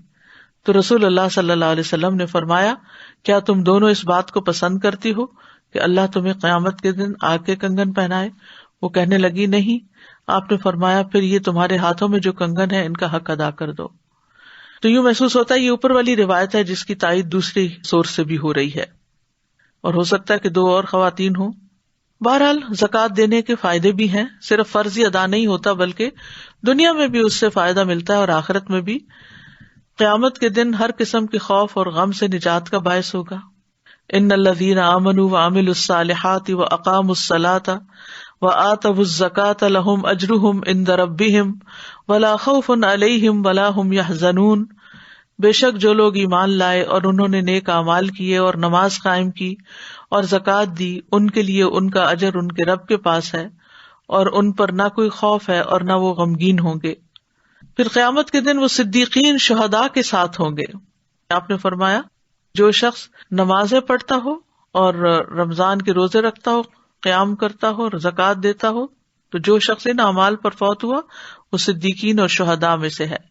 [SPEAKER 1] تو رسول اللہ صلی اللہ علیہ وسلم نے فرمایا، کیا تم دونوں اس بات کو پسند کرتی ہو کہ اللہ تمہیں قیامت کے دن آگ کے کنگن پہنائے؟ وہ کہنے لگی، نہیں. آپ نے فرمایا، پھر یہ تمہارے ہاتھوں میں جو کنگن ہے ان کا حق ادا کر دو. تو یوں محسوس ہوتا ہے یہ اوپر والی روایت ہے جس کی تائید دوسری سورس سے بھی ہو رہی ہے، اور ہو سکتا ہے کہ 2 اور خواتین ہوں. بہرحال زکوٰۃ دینے کے فائدے بھی ہیں، صرف فرضی ادا نہیں ہوتا بلکہ دنیا میں بھی اس سے فائدہ ملتا ہے اور آخرت میں بھی. قیامت کے دن ہر قسم کے خوف اور غم سے نجات کا باعث ہوگا. ان الذین آمنوا وعملوا الصالحات واقاموا الصلاة وآتوا الزکاة لهم اجرهم عند ربهم ولا خوف علیہم ولا هم يحزنون. بے شک جو لوگ ایمان لائے اور انہوں نے نیک اعمال کیے اور نماز قائم کی اور زکوٰۃ دی، ان کے لیے ان کا اجر ان کے رب کے پاس ہے اور ان پر نہ کوئی خوف ہے اور نہ وہ غمگین ہوں گے. پھر قیامت کے دن وہ صدیقین شہداء کے ساتھ ہوں گے. آپ نے فرمایا، جو شخص نمازیں پڑھتا ہو اور رمضان کے روزے رکھتا ہو، قیام کرتا ہو اور زکوٰۃ دیتا ہو، تو جو شخص ان اعمال پر فوت ہوا وہ صدیقین اور شہداء میں سے ہے.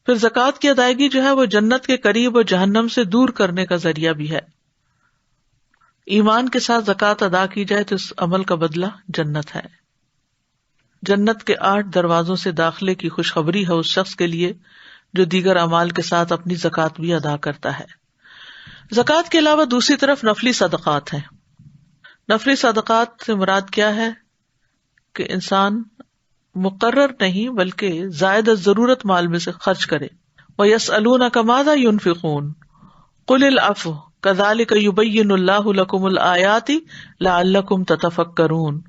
[SPEAKER 1] پھر زکوٰۃ کی ادائیگی جو ہے وہ جنت کے قریب اور جہنم سے دور کرنے کا ذریعہ بھی ہے. ایمان کے ساتھ زکوٰۃ ادا کی جائے تو اس عمل کا بدلہ جنت ہے. جنت کے 8 دروازوں سے داخلے کی خوشخبری ہے اس شخص کے لیے جو دیگر اعمال کے ساتھ اپنی زکوٰۃ بھی ادا کرتا ہے. زکوٰۃ کے علاوہ دوسری طرف نفلی صدقات ہیں. نفلی صدقات سے مراد کیا ہے کہ انسان مقرر نہیں بلکہ زائد از ضرورت مال میں سے خرچ کرے. وَيَسْأَلُونَكَ مَاذَا يُنْفِقُونَ قُلِ الْعَفْوَ كَذَلِكَ يُبَيِّنُ اللَّهُ لَكُمُ الْآيَاتِ لَعَلَّكُمْ تَتَفَكَّرُونَ.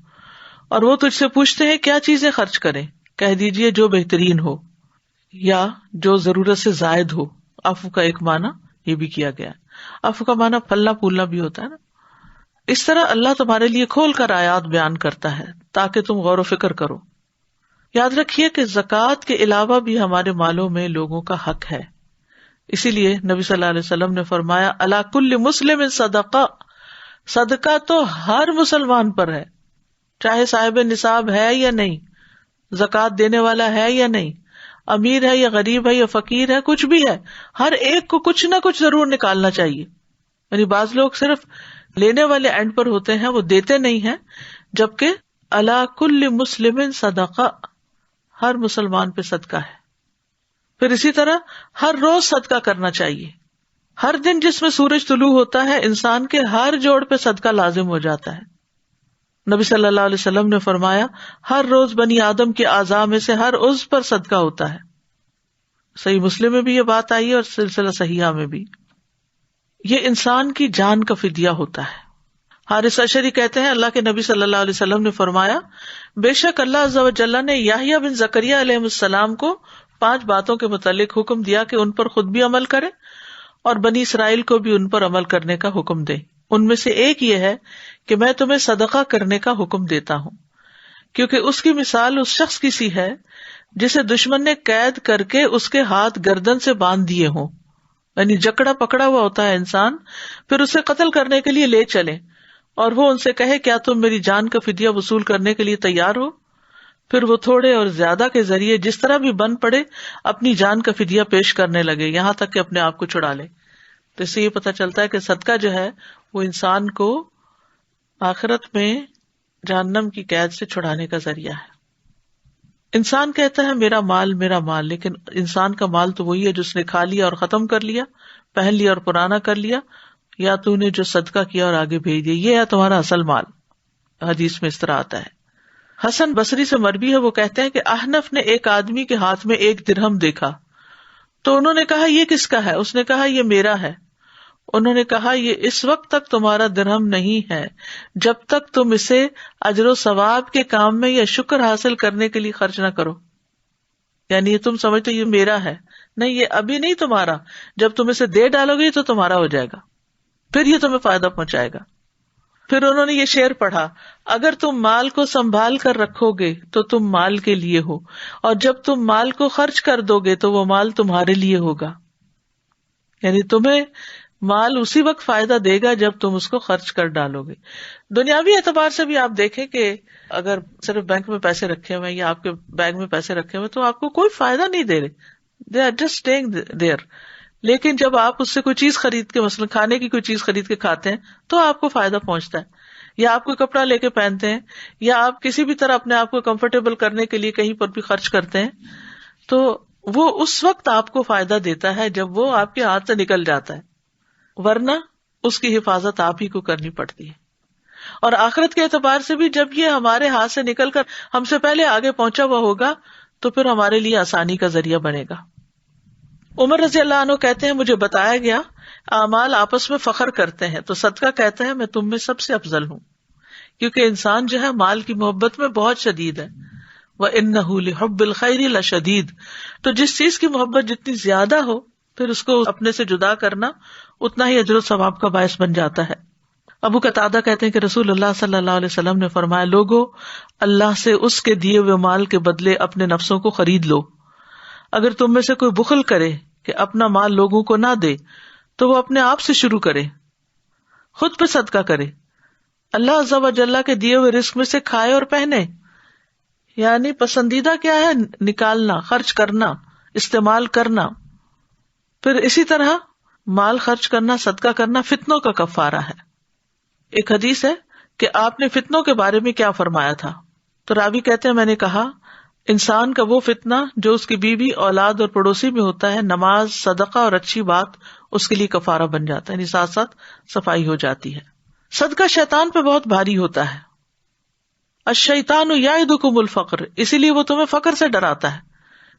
[SPEAKER 1] اور وہ تجھ سے پوچھتے ہیں کیا چیزیں خرچ کریں، کہہ دیجئے جو بہترین ہو یا جو ضرورت سے زائد ہو. عفو کا ایک معنی یہ بھی کیا گیا ہے. عفو کا معنی پھلنا پھولنا بھی ہوتا ہے نا. اس طرح اللہ تمہارے لیے کھول کر آیات بیان کرتا ہے تاکہ تم غور و فکر کرو. یاد رکھیے کہ زکوٰۃ کے علاوہ بھی ہمارے مالوں میں لوگوں کا حق ہے. اسی لیے نبی صلی اللہ علیہ وسلم نے فرمایا، علی کل مسلم صدقہ، صدقہ تو ہر مسلمان پر ہے، چاہے صاحب نصاب ہے یا نہیں، زکوٰۃ دینے والا ہے یا نہیں، امیر ہے یا غریب ہے یا فقیر ہے، کچھ بھی ہے، ہر ایک کو کچھ نہ کچھ ضرور نکالنا چاہیے. یعنی بعض لوگ صرف لینے والے اینڈ پر ہوتے ہیں، وہ دیتے نہیں ہیں، جبکہ علی کل مسلم صدقہ، ہر مسلمان پہ صدقہ ہے. پھر اسی طرح ہر روز صدقہ کرنا چاہیے. ہر دن جس میں سورج طلوع ہوتا ہے انسان کے ہر جوڑ پہ صدقہ لازم ہو جاتا ہے. نبی صلی اللہ علیہ وسلم نے فرمایا، ہر روز بنی آدم کے اعضاء میں سے ہر عضو پر صدقہ ہوتا ہے. صحیح مسلم میں بھی یہ بات آئی ہے اور سلسلہ صحیحہ میں بھی. یہ انسان کی جان کا فدیہ ہوتا ہے. حارث اشعری کہتے ہیں، اللہ کے نبی صلی اللہ علیہ وسلم نے فرمایا، بے شک اللہ عز و جل نے یحییٰ بن زکریا علیہ السلام کو 5 باتوں کے متعلق حکم دیا کہ ان پر خود بھی عمل کرے اور بنی اسرائیل کو بھی ان پر عمل کرنے کا حکم دے. ان میں سے ایک یہ ہے کہ میں تمہیں صدقہ کرنے کا حکم دیتا ہوں، کیونکہ اس کی مثال اس شخص کی سی ہے جسے دشمن نے قید کر کے اس کے ہاتھ گردن سے باندھ دیے ہوں، یعنی جکڑا پکڑا ہوا ہوتا ہے انسان، پھر اسے قتل کرنے کے لیے لے چلے اور وہ ان سے کہے کیا تم میری جان کا فدیہ وصول کرنے کے لیے تیار ہو؟ پھر وہ تھوڑے اور زیادہ کے ذریعے جس طرح بھی بن پڑے اپنی جان کا فدیہ پیش کرنے لگے، یہاں تک کہ اپنے آپ کو چھڑا لے. تو اس سے یہ پتہ چلتا ہے کہ صدقہ جو ہے وہ انسان کو آخرت میں جہنم کی قید سے چھڑانے کا ذریعہ ہے. انسان کہتا ہے میرا مال، لیکن انسان کا مال تو وہی ہے جس نے کھا لیا اور ختم کر لیا، پہن لیا اور پرانا کر لیا، یا تو نے جو صدقہ کیا اور آگے بھیج دیا، یہ ہے تمہارا اصل مال. حدیث میں اس طرح آتا ہے. حسن بصری سے مروی ہے، وہ کہتے ہیں کہ احنف نے ایک آدمی کے ہاتھ میں 1 درہم دیکھا تو انہوں نے کہا یہ کس کا ہے؟ اس نے کہا یہ میرا ہے. انہوں نے کہا یہ اس وقت تک تمہارا درہم نہیں ہے جب تک تم اسے اجر و ثواب کے کام میں یا شکر حاصل کرنے کے لیے خرچ نہ کرو. یعنی یہ تم سمجھتے یہ میرا ہے، نہیں، یہ ابھی نہیں تمہارا، جب تم اسے دے ڈالو گے تو تمہارا ہو جائے گا، پھر یہ تمہیں فائدہ پہنچائے گا. پھر انہوں نے یہ شعر پڑھا، اگر تم مال کو سنبھال کر رکھو گے تو تم مال کے لیے ہو، اور جب تم مال کو خرچ کر دو گے تو وہ مال تمہارے لیے ہوگا. یعنی تمہیں مال اسی وقت فائدہ دے گا جب تم اس کو خرچ کر ڈالو گے. دنیاوی اعتبار سے بھی آپ دیکھیں کہ اگر صرف بینک میں پیسے رکھے ہوئے یا آپ کے بیگ میں پیسے رکھے ہوئے تو آپ کو کوئی فائدہ نہیں دے رہے، they are just staying there. لیکن جب آپ اس سے کوئی چیز خرید کے، مثلا کھانے کی کوئی چیز خرید کے کھاتے ہیں تو آپ کو فائدہ پہنچتا ہے، یا آپ کوئی کپڑا لے کے پہنتے ہیں، یا آپ کسی بھی طرح اپنے آپ کو کمفرٹیبل کرنے کے لیے کہیں پر بھی خرچ کرتے ہیں، تو وہ اس وقت آپ کو فائدہ دیتا ہے جب وہ آپ کے ہاتھ سے نکل جاتا ہے، ورنہ اس کی حفاظت آپ ہی کو کرنی پڑتی ہے. اور آخرت کے اعتبار سے بھی جب یہ ہمارے ہاتھ سے نکل کر ہم سے پہلے آگے پہنچا ہوا ہوگا تو پھر ہمارے لیے آسانی کا ذریعہ بنے گا. عمر رضی اللہ عنہ کہتے ہیں مجھے بتایا گیا اعمال آپس میں فخر کرتے ہیں تو صدقہ کہتا ہے میں تم میں سب سے افضل ہوں، کیونکہ انسان جو ہے مال کی محبت میں بہت شدید ہے. وَإِنَّهُ لِحُبِّ الْخَيْرِ لَشَدِيدٌ، تو جس چیز کی محبت جتنی زیادہ ہو پھر اس کو اپنے سے جدا کرنا اتنا ہی اجر و ثواب کا باعث بن جاتا ہے. ابو قتادہ کہتے ہیں کہ رسول اللہ صلی اللہ علیہ وسلم نے فرمایا لوگو اللہ سے اس کے دیے ہوئے مال کے بدلے اپنے نفسوں کو خرید لو. اگر تم میں سے کوئی بخل کرے کہ اپنا مال لوگوں کو نہ دے تو وہ اپنے آپ سے شروع کرے، خود پہ صدقہ کرے، اللہ عز و جل کے دیے ہوئے رزق میں سے کھائے اور پہنے. یعنی پسندیدہ کیا ہے؟ نکالنا، خرچ کرنا، استعمال کرنا. پھر اسی طرح مال خرچ کرنا، صدقہ کرنا فتنوں کا کفارہ ہے. ایک حدیث ہے کہ آپ نے فتنوں کے بارے میں کیا فرمایا تھا، تو راوی کہتے ہیں میں نے کہا انسان کا وہ فتنہ جو اس کی بیوی، اولاد اور پڑوسی میں ہوتا ہے، نماز، صدقہ اور اچھی بات اس کے لیے کفارہ بن جاتا ہے، یعنی ساتھ ساتھ صفائی ہو جاتی ہے. صدقہ شیطان پہ بہت بھاری ہوتا ہے. الشیطان یعدکم الفقر، اسی لیے وہ تمہیں فقر سے ڈراتا ہے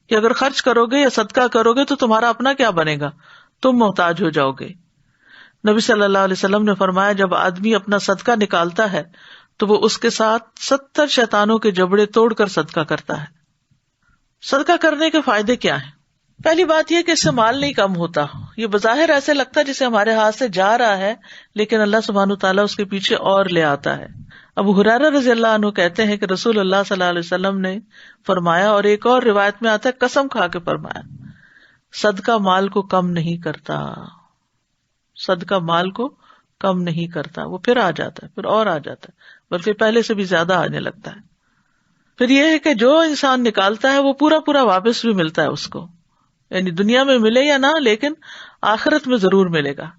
[SPEAKER 1] کہ اگر خرچ کرو گے یا صدقہ کرو گے تو تمہارا اپنا کیا بنے گا، تم محتاج ہو جاؤ گے. نبی صلی اللہ علیہ وسلم نے فرمایا جب آدمی اپنا صدقہ نکالتا ہے تو وہ اس کے ساتھ 70 شیطانوں کے جبڑے توڑ کر صدقہ کرتا ہے. صدقہ کرنے کے فائدے کیا ہیں؟ پہلی بات یہ کہ اس سے مال نہیں کم ہوتا. یہ بظاہر ایسے لگتا ہے جسے ہمارے ہاتھ سے جا رہا ہے، لیکن اللہ سبحانہ تعالیٰ اس کے پیچھے اور لے آتا ہے. ابو ہریرہ رضی اللہ عنہ کہتے ہیں کہ رسول اللہ صلی اللہ علیہ وسلم نے فرمایا، اور ایک اور روایت میں آتا ہے قسم کھا کے فرمایا، صدقہ مال کو کم نہیں کرتا، صدقہ مال کو کم نہیں کرتا، وہ پھر آ جاتا ہے، پھر اور آ جاتا ہے، بلکہ پہلے سے بھی زیادہ آنے لگتا ہے. پھر یہ ہے کہ جو انسان نکالتا ہے وہ پورا پورا واپس بھی ملتا ہے اس کو، یعنی دنیا میں ملے یا نہ، لیکن آخرت میں ضرور ملے گا.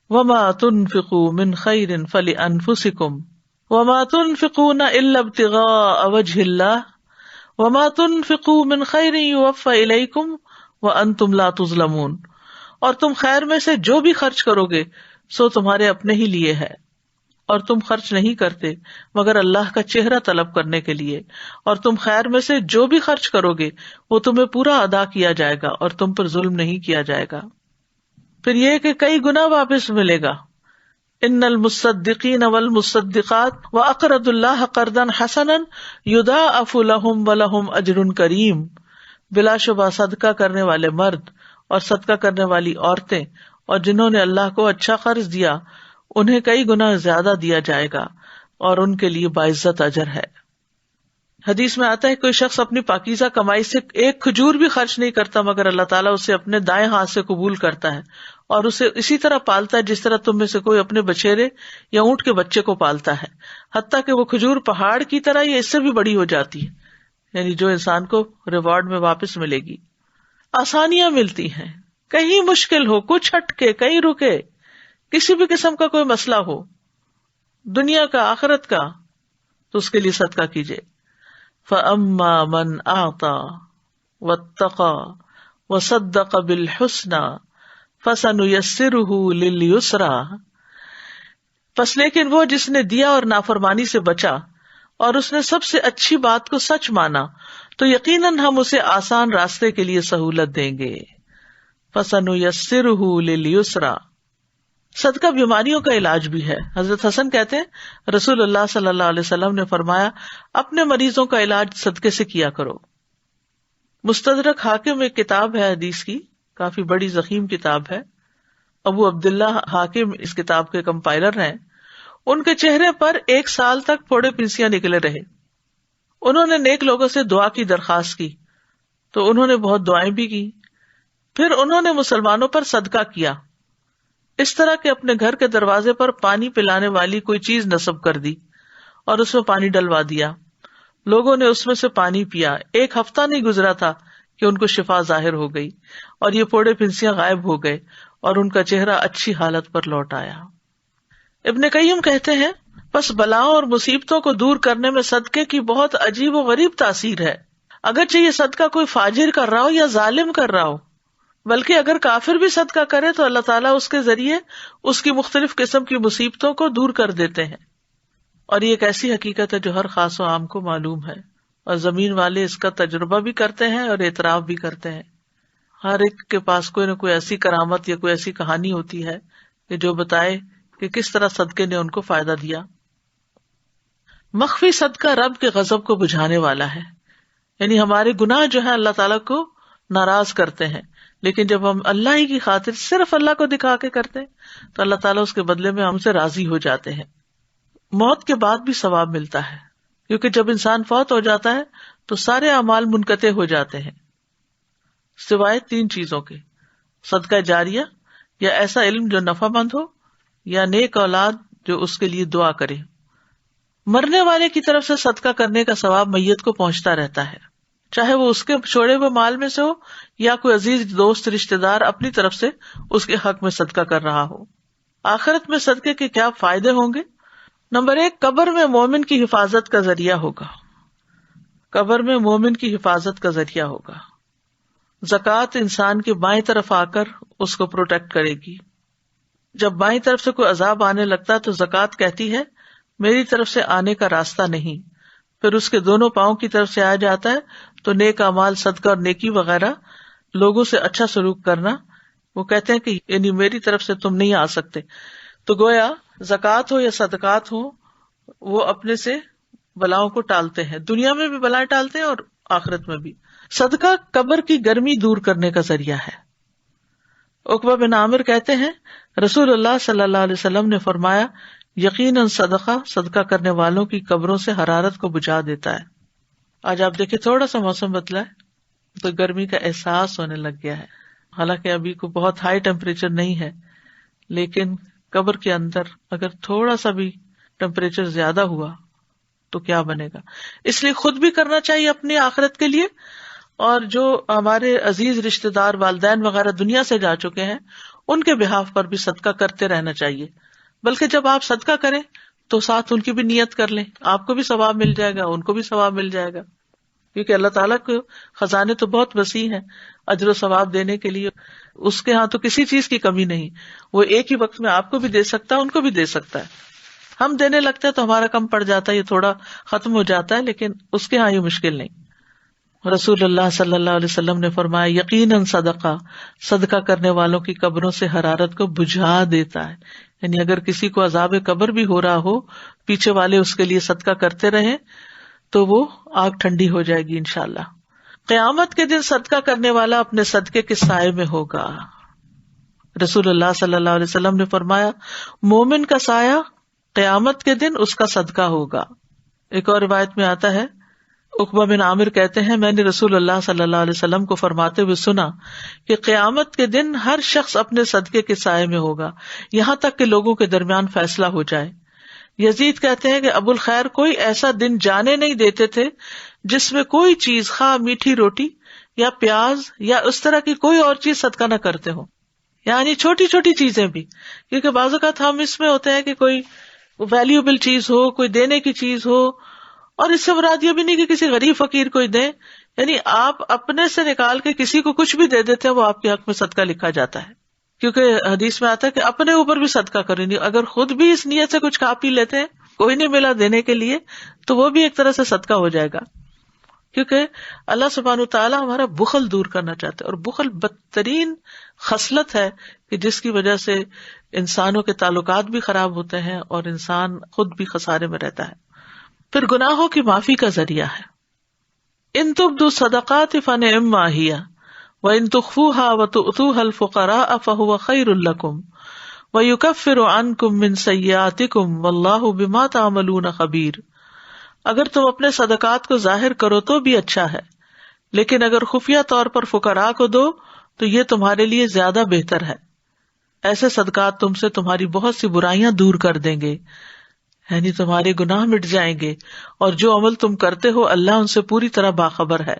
[SPEAKER 1] وَمَا تُنْفِقُوا مِنْ خَيْرٍ فَلِأَنفُسِكُمْ وَمَا تُنْفِقُونَ إِلَّا ابْتِغَاءَ وَجْهِ اللَّهِ وَمَا تُنْفِقُوا مِنْ خَيْرٍ يُوَفَّ إِلَيْكُمْ وَأَنْتُمْ لَا تُظْلَمُونَ، اور تم خیر میں سے جو بھی خرچ کرو گے سو تمہارے اپنے ہی لیے ہے، اور تم خرچ نہیں کرتے مگر اللہ کا چہرہ طلب کرنے کے لیے، اور تم خیر میں سے جو بھی خرچ کرو گے وہ تمہیں پورا ادا کیا جائے گا اور تم پر ظلم نہیں کیا جائے گا. پھر یہ کہ کئی گنا واپس ملے گا. ان المصدقین والمصدقات واقرضوا اللہ قرضا حسنا یضاعف لهم ولهم اجر کریم، بلا شبہ صدقہ کرنے والے مرد اور صدقہ کرنے والی عورتیں اور جنہوں نے اللہ کو اچھا قرض دیا انہیں کئی گنا زیادہ دیا جائے گا اور ان کے لیے باعزت اجر ہے۔ حدیث میں آتا ہے کوئی شخص اپنی پاکیزہ کمائی سے ایک کھجور بھی خرچ نہیں کرتا مگر اللہ تعالیٰ اسے اپنے دائیں ہاتھ سے قبول کرتا ہے اور اسے اسی طرح پالتا ہے جس طرح تم میں سے کوئی اپنے بچیرے یا اونٹ کے بچے کو پالتا ہے، حتیٰ کہ وہ کھجور پہاڑ کی طرح یا اس سے بھی بڑی ہو جاتی ہے، یعنی جو انسان کو ریوارڈ میں واپس ملے گی۔ آسانیاں ملتی ہیں، کہیں مشکل ہو، کچھ ہٹکے، کہیں رکے، کسی بھی قسم کا کوئی مسئلہ ہو، دنیا کا آخرت کا، تو اس کے لیے صدقہ کیجیے۔ فَأَمَّا مَنْ أَعْطَى وَاتَّقَى وَصَدَّقَ بِالْحُسْنَى فَسَنُيَسِّرُهُ لِلْيُسْرَى، پس لیکن وہ جس نے دیا اور نافرمانی سے بچا اور اس نے سب سے اچھی بات کو سچ مانا تو یقیناً ہم اسے آسان راستے کے لیے سہولت دیں گے۔ فَسَنُيَسِّرُهُ لِلْيُسْرَى، صدقہ بیماریوں کا علاج بھی ہے۔ حضرت حسن کہتے ہیں رسول اللہ صلی اللہ علیہ وسلم نے فرمایا اپنے مریضوں کا علاج صدقے سے کیا کرو۔ مستدرک حاکم ایک کتاب ہے حدیث کی، کافی بڑی ضخیم کتاب ہے، ابو عبداللہ حاکم اس کتاب کے کمپائلر ہیں۔ ان کے چہرے پر 1 سال تک پھوڑے پنسیاں نکلے رہے۔ انہوں نے نیک لوگوں سے دعا کی درخواست کی تو انہوں نے بہت دعائیں بھی کی، پھر انہوں نے مسلمانوں پر صدقہ کیا، اس طرح کہ اپنے گھر کے دروازے پر پانی پلانے والی کوئی چیز نصب کر دی اور اس میں پانی ڈلوا دیا، لوگوں نے اس میں سے پانی پیا، 1 ہفتہ نہیں گزرا تھا کہ ان کو شفا ظاہر ہو گئی اور یہ پھوڑے پنسیاں غائب ہو گئے اور ان کا چہرہ اچھی حالت پر لوٹ آیا۔ ابن قیم کہتے ہیں بس بلاؤں اور مصیبتوں کو دور کرنے میں صدقے کی بہت عجیب و غریب تاثیر ہے، اگرچہ یہ صدقہ کوئی فاجر کر رہا ہو یا ظالم کر رہا ہو، بلکہ اگر کافر بھی صدقہ کرے تو اللہ تعالیٰ اس کے ذریعے اس کی مختلف قسم کی مصیبتوں کو دور کر دیتے ہیں۔ اور یہ ایک ایسی حقیقت ہے جو ہر خاص و عام کو معلوم ہے، اور زمین والے اس کا تجربہ بھی کرتے ہیں اور اعتراف بھی کرتے ہیں۔ ہر ایک کے پاس کوئی نہ کوئی ایسی کرامت یا کوئی ایسی کہانی ہوتی ہے کہ جو بتائے کہ کس طرح صدقے نے ان کو فائدہ دیا۔ مخفی صدقہ رب کے غضب کو بجھانے والا ہے، یعنی ہمارے گناہ جو ہیں اللہ تعالیٰ کو ناراض کرتے ہیں، لیکن جب ہم اللہ ہی کی خاطر صرف اللہ کو دکھا کے کرتے ہیں تو اللہ تعالیٰ اس کے بدلے میں ہم سے راضی ہو جاتے ہیں۔ موت کے بعد بھی ثواب ملتا ہے، کیونکہ جب انسان فوت ہو جاتا ہے تو سارے اعمال منقطع ہو جاتے ہیں سوائے 3 چیزوں کے: صدقہ جاریہ، یا ایسا علم جو نفع مند ہو، یا نیک اولاد جو اس کے لیے دعا کرے۔ مرنے والے کی طرف سے صدقہ کرنے کا ثواب میت کو پہنچتا رہتا ہے، چاہے وہ اس کے چھوڑے ہوئے مال میں سے ہو یا کوئی عزیز دوست رشتہ دار اپنی طرف سے اس کے حق میں صدقہ کر رہا ہو۔ آخرت میں صدقے کے کیا فائدے ہوں گے؟ نمبر 1، قبر میں مومن کی حفاظت کا ذریعہ ہوگا۔ قبر میں مومن کی حفاظت کا ذریعہ ہوگا۔ زکوٰۃ انسان کے بائیں طرف آ کر اس کو پروٹیکٹ کرے گی۔ جب بائیں طرف سے کوئی عذاب آنے لگتا ہے تو زکوٰۃ کہتی ہے میری طرف سے آنے کا راستہ نہیں، پھر اس کے دونوں پاؤں کی طرف سے آ جاتا ہے تو نیک اعمال، صدقہ اور نیکی وغیرہ، لوگوں سے اچھا سلوک کرنا، وہ کہتے ہیں کہ یعنی میری طرف سے تم نہیں آ سکتے۔ تو گویا زکوٰۃ ہو یا صدقات ہو، وہ اپنے سے بلاؤں کو ٹالتے ہیں، دنیا میں بھی بلائیں ٹالتے ہیں اور آخرت میں بھی۔ صدقہ قبر کی گرمی دور کرنے کا ذریعہ ہے۔ عقبہ بن عامر کہتے ہیں رسول اللہ صلی اللہ علیہ وسلم نے فرمایا یقیناً صدقہ کرنے والوں کی قبروں سے حرارت کو بجھا دیتا ہے۔ آج آپ دیکھیں تھوڑا سا موسم بدلا ہے تو گرمی کا احساس ہونے لگ گیا ہے، حالانکہ ابھی کو بہت ہائی ٹیمپریچر نہیں ہے، لیکن قبر کے اندر اگر تھوڑا سا بھی ٹیمپریچر زیادہ ہوا تو کیا بنے گا۔ اس لیے خود بھی کرنا چاہیے اپنی آخرت کے لیے، اور جو ہمارے عزیز رشتہ دار، والدین وغیرہ دنیا سے جا چکے ہیں، ان کے بہاف پر بھی صدقہ کرتے رہنا چاہیے۔ بلکہ جب آپ صدقہ کریں تو ساتھ ان کی بھی نیت کر لیں، آپ کو بھی ثواب مل جائے گا، ان کو بھی ثواب مل جائے گا، کیونکہ اللہ تعالیٰ کے خزانے تو بہت وسیع ہیں اجر و ثواب دینے کے لیے، اس کے ہاں تو کسی چیز کی کمی نہیں، وہ ایک ہی وقت میں آپ کو بھی دے سکتا ہے، ان کو بھی دے سکتا ہے۔ ہم دینے لگتے ہیں تو ہمارا کم پڑ جاتا ہے، یہ تھوڑا ختم ہو جاتا ہے، لیکن اس کے ہاں یہ مشکل نہیں۔ رسول اللہ صلی اللہ علیہ وسلم نے فرمایا یقیناً صدقہ کرنے والوں کی قبروں سے حرارت کو بجھا دیتا ہے، یعنی اگر کسی کو عذاب قبر بھی ہو رہا ہو، پیچھے والے اس کے لیے صدقہ کرتے رہیں تو وہ آگ ٹھنڈی ہو جائے گی انشاءاللہ۔ قیامت کے دن صدقہ کرنے والا اپنے صدقے کے سائے میں ہوگا۔ رسول اللہ صلی اللہ علیہ وسلم نے فرمایا مومن کا سایہ قیامت کے دن اس کا صدقہ ہوگا. ایک اور روایت میں آتا ہے، عقبہ بن عامر کہتے ہیں میں نے رسول اللہ صلی اللہ علیہ وسلم کو فرماتے ہوئے سنا کہ قیامت کے دن ہر شخص اپنے صدقے کے سائے میں ہوگا یہاں تک کہ لوگوں کے درمیان فیصلہ ہو جائے. یزید کہتے ہیں کہ ابو الخیر کوئی ایسا دن جانے نہیں دیتے تھے جس میں کوئی چیز خواہ میٹھی روٹی یا پیاز یا اس طرح کی کوئی اور چیز صدقہ نہ کرتے ہو، یعنی چھوٹی چھوٹی چیزیں بھی، کیونکہ بعض اوقات ہم اس میں ہوتے ہیں کہ کوئی ویلیوبل چیز ہو، کوئی دینے کی چیز ہو، اور اس سے مراد یہ بھی نہیں کہ کسی غریب فقیر کو ہی دیں، یعنی آپ اپنے سے نکال کے کسی کو کچھ بھی دے دیتے ہیں وہ آپ کے حق میں صدقہ لکھا جاتا ہے. کیونکہ حدیث میں آتا ہے کہ اپنے اوپر بھی صدقہ کریں، اگر خود بھی اس نیت سے کچھ کھا پی لیتے ہیں، کوئی نہیں ملا دینے کے لیے، تو وہ بھی ایک طرح سے صدقہ ہو جائے گا. کیونکہ اللہ سبحانہ تعالیٰ ہمارا بخل دور کرنا چاہتے ہیں، اور بخل بدترین خصلت ہے کہ جس کی وجہ سے انسانوں کے تعلقات بھی خراب ہوتے ہیں اور انسان خود بھی خسارے میں رہتا ہے. پھر گناہوں کی معافی کا ذریعہ ہے. ان تبدوا الصدقات فنعما ہی وان تخفوها وتؤتوها الفقراء فهو خير لكم ويكفر عنكم من سيئاتكم والله بما تعملون خبير. اگر تم اپنے صدقات کو ظاہر کرو تو بھی اچھا ہے، لیکن اگر خفیہ طور پر فقراء کو دو تو یہ تمہارے لیے زیادہ بہتر ہے. ایسے صدقات تم سے تمہاری بہت سی برائیاں دور کر دیں گے، یعنی تمہارے گناہ مٹ جائیں گے، اور جو عمل تم کرتے ہو اللہ ان سے پوری طرح باخبر ہے.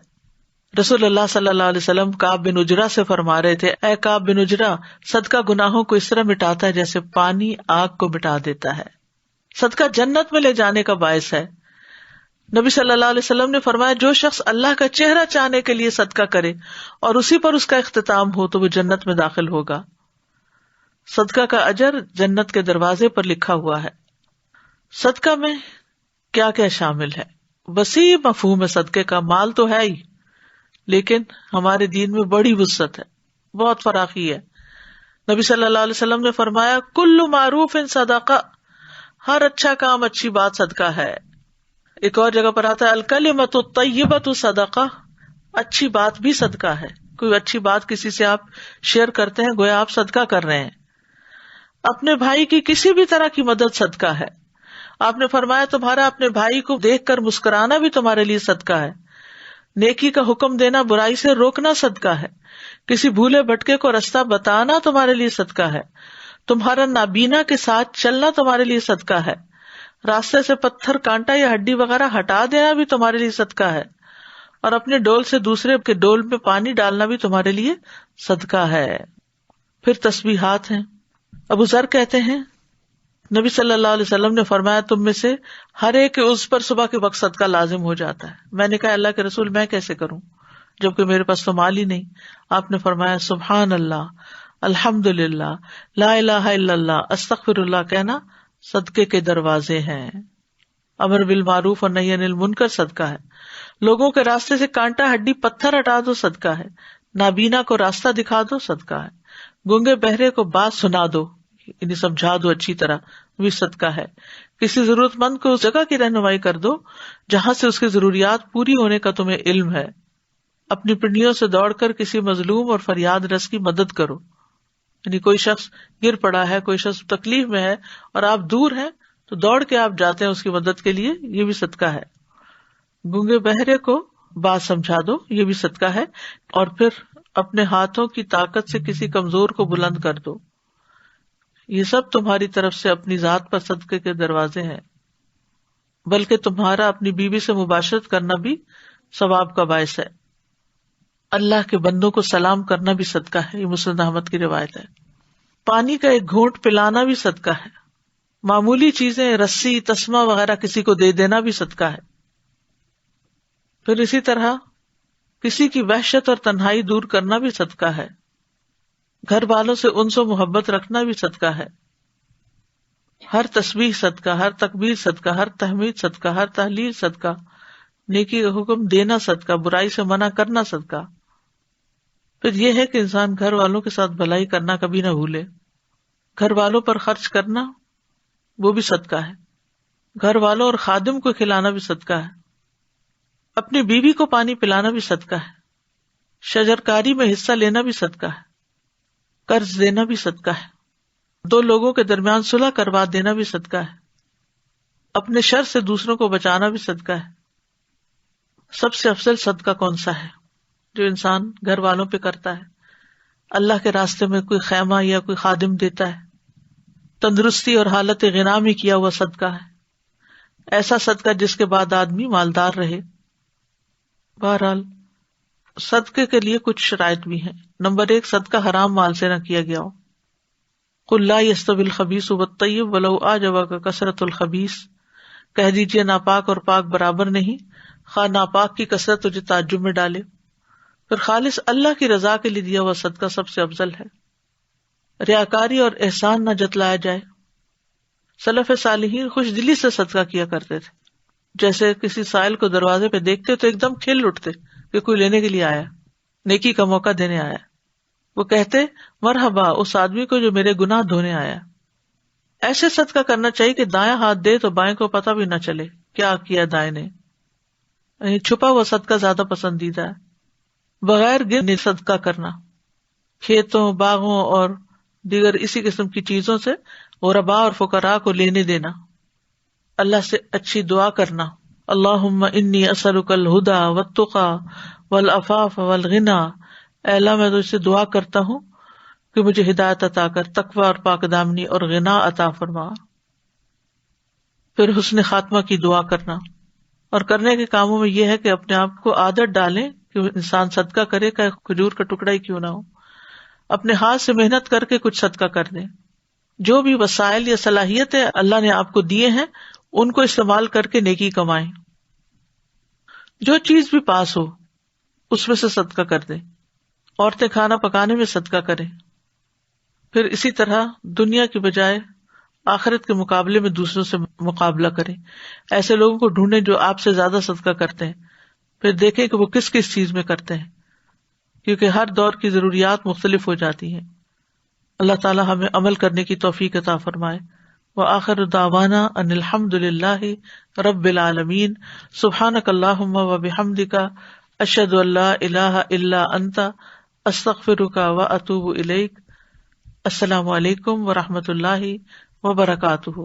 [SPEAKER 1] رسول اللہ صلی اللہ علیہ وسلم کعب بن عجرہ سے فرما رہے تھے، اے کعب بن عجرہ، صدقہ گناہوں کو اس طرح مٹاتا ہے جیسے پانی آگ کو مٹا دیتا ہے. صدقہ جنت میں لے جانے کا باعث ہے. نبی صلی اللہ علیہ وسلم نے فرمایا جو شخص اللہ کا چہرہ چاہنے کے لیے صدقہ کرے اور اسی پر اس کا اختتام ہو تو وہ جنت میں داخل ہوگا. صدقہ کا اجر جنت کے دروازے پر لکھا ہوا ہے. صدقہ میں کیا کیا شامل ہے؟ وسیع مفہوم ہے صدقے کا. مال تو ہے ہی، لیکن ہمارے دین میں بڑی وسعت ہے، بہت فراخی ہے. نبی صلی اللہ علیہ وسلم نے فرمایا کل معروف صدقہ، ہر اچھا کام اچھی بات صدقہ ہے. ایک اور جگہ پر آتا ہے الکلمۃ الطیبۃ صدقہ، اچھی بات بھی صدقہ ہے. کوئی اچھی بات کسی سے آپ شیئر کرتے ہیں گویا آپ صدقہ کر رہے ہیں. اپنے بھائی کی کسی بھی طرح کی مدد صدقہ ہے. آپ نے فرمایا تمہارا اپنے بھائی کو دیکھ کر مسکرانا بھی تمہارے لیے صدقہ ہے. نیکی کا حکم دینا، برائی سے روکنا صدقہ ہے. کسی بھولے بھٹکے کو رستہ بتانا تمہارے لیے صدقہ ہے. تمہارا نابینا کے ساتھ چلنا تمہارے لیے صدقہ ہے. راستے سے پتھر، کانٹا یا ہڈی وغیرہ ہٹا دینا بھی تمہارے لیے صدقہ ہے. اور اپنے ڈول سے دوسرے کے ڈول میں پانی ڈالنا بھی تمہارے لیے صدقہ ہے. پھر تسبیحات ہیں. ابو ذر کہتے ہیں نبی صلی اللہ علیہ وسلم نے فرمایا تم میں سے ہر ایک اس پر صبح کے وقت صدقہ لازم ہو جاتا ہے. میں نے کہا اللہ کے رسول میں کیسے کروں جبکہ میرے پاس تو مال ہی نہیں؟ آپ نے فرمایا سبحان اللہ، الحمد للہ، لا الہ الا اللہ، استغفر اللہ کہنا صدقے کے دروازے ہیں. امر بالمعروف اور نہی عن المنکر صدقہ ہے. لوگوں کے راستے سے کانٹا، ہڈی، پتھر ہٹا دو صدقہ ہے. نابینا کو راستہ دکھا دو صدقہ ہے. گونگے بہرے کو بات سنا دو، یعنی سمجھا دو اچھی طرح، بھی صدقہ ہے. کسی ضرورت مند کو اس جگہ کی رہنمائی کر دو جہاں سے اس کی ضروریات پوری ہونے کا تمہیں علم ہے. اپنی پنڈلیوں سے دوڑ کر کسی مظلوم اور فریاد رس کی مدد کرو، یعنی کوئی شخص گر پڑا ہے، کوئی شخص تکلیف میں ہے اور آپ دور ہیں تو دوڑ کے آپ جاتے ہیں اس کی مدد کے لیے، یہ بھی صدقہ ہے. گونگے بہرے کو بات سمجھا دو، یہ بھی صدقہ ہے. اور پھر اپنے ہاتھوں کی طاقت سے کسی کمزور کو بلند کر دو. یہ سب تمہاری طرف سے اپنی ذات پر صدقے کے دروازے ہیں. بلکہ تمہارا اپنی بیوی سے مباشرت کرنا بھی ثواب کا باعث ہے. اللہ کے بندوں کو سلام کرنا بھی صدقہ ہے، یہ مسند احمد کی روایت ہے. پانی کا ایک گھونٹ پلانا بھی صدقہ ہے. معمولی چیزیں، رسی، تسمہ وغیرہ کسی کو دے دینا بھی صدقہ ہے. پھر اسی طرح کسی کی وحشت اور تنہائی دور کرنا بھی صدقہ ہے. گھر والوں سے انس و محبت رکھنا بھی صدقہ ہے. ہر تسبیح صدقہ، ہر تکبیر صدقہ، ہر تحمید صدقہ، ہر تحلیل صدقہ. نیکی کا حکم دینا صدقہ، برائی سے منع کرنا صدقہ. پھر یہ ہے کہ انسان گھر والوں کے ساتھ بھلائی کرنا کبھی نہ بھولے. گھر والوں پر خرچ کرنا وہ بھی صدقہ ہے. گھر والوں اور خادم کو کھلانا بھی صدقہ ہے. اپنی بیوی کو پانی پلانا بھی صدقہ ہے. شجرکاری میں حصہ لینا بھی صدقہ ہے. قرض دینا بھی صدقہ ہے، دو لوگوں کے درمیان صلح کروا دینا بھی صدقہ ہے، اپنے شر سے دوسروں کو بچانا بھی صدقہ ہے۔ سب سے افضل صدقہ کون سا ہے؟ جو انسان گھر والوں پہ کرتا ہے، اللہ کے راستے میں کوئی خیمہ یا کوئی خادم دیتا ہے، تندرستی اور حالت غنا میں کیا ہوا صدقہ ہے، ایسا صدقہ جس کے بعد آدمی مالدار رہے۔ بہرحال صدقے کے لیے کچھ شرائط بھی ہیں۔ نمبر 1، صدقہ حرام مال سے نہ کیا گیا ہو۔ قل لا يستوي الخبيث والطيب ولو اعجبك كثرة الخبيث، کہہ دیجیے ناپاک اور پاک برابر نہیں، خواہ ناپاک کی کثرت تجھے تعجب میں ڈالے۔ پھر خالص اللہ کی رضا کے لیے دیا ہوا صدقہ سب سے افضل ہے۔ ریاکاری اور احسان نہ جتلایا جائے۔ سلف صالحین خوش دلی سے صدقہ کیا کرتے تھے، جیسے کسی سائل کو دروازے پہ دیکھتے تو ایک دم کھل اٹھتے کہ کوئی لینے کے لیے آیا، نیکی کا موقع دینے آیا۔ وہ کہتے مرحبا اس آدمی کو جو میرے گناہ دھونے آیا۔ ایسے صدقہ کرنا چاہیے کہ دایاں ہاتھ دے تو بائیں کو پتہ بھی نہ چلے کیا کیا دائیں نے، یعنی چھپا ہوا صدقہ زیادہ پسندیدہ ہے۔ بغیر گن صدقہ کرنا، کھیتوں، باغوں اور دیگر اسی قسم کی چیزوں سے غرباء اور فقراء کو لینے دینا۔ اللہ سے اچھی دعا کرنا، اللہم انی اسألک الہدی والتقی والعفاف والغنی، اے اللہ میں تجھ سے دعا کرتا ہوں کہ مجھے ہدایت عطا کر، تقوی اور پاک دامنی اور غنا عطا فرما۔ پھر حسن خاتمہ کی دعا کرنا، اور کرنے کے کاموں میں یہ ہے کہ اپنے آپ کو عادت ڈالیں کہ انسان صدقہ کرے، کہ کھجور کا ٹکڑا ہی کیوں نہ ہو، اپنے ہاتھ سے محنت کر کے کچھ صدقہ کر دیں۔ جو بھی وسائل یا صلاحیتیں اللہ نے آپ کو دیے ہیں ان کو استعمال کر کے نیکی کمائیں۔ جو چیز بھی پاس ہو اس میں سے صدقہ کر دیں۔ عورتیں کھانا پکانے میں صدقہ کریں۔ پھر اسی طرح دنیا کی بجائے آخرت کے مقابلے میں دوسروں سے مقابلہ کریں۔ ایسے لوگوں کو ڈھونڈیں جو آپ سے زیادہ صدقہ کرتے ہیں، پھر دیکھیں کہ وہ کس کس چیز میں کرتے ہیں، کیونکہ ہر دور کی ضروریات مختلف ہو جاتی ہیں۔ اللہ تعالی ہمیں عمل کرنے کی توفیق عطا فرمائے۔ وآخر دعوانا ان الحمد للہ رب العالمین۔ سبحانک اللہم وبحمدک، اشہد ان لا الہ الا انت، استغفرک واتوب الیک۔ السلام علیکم ورحمۃ اللہ وبرکاتہ۔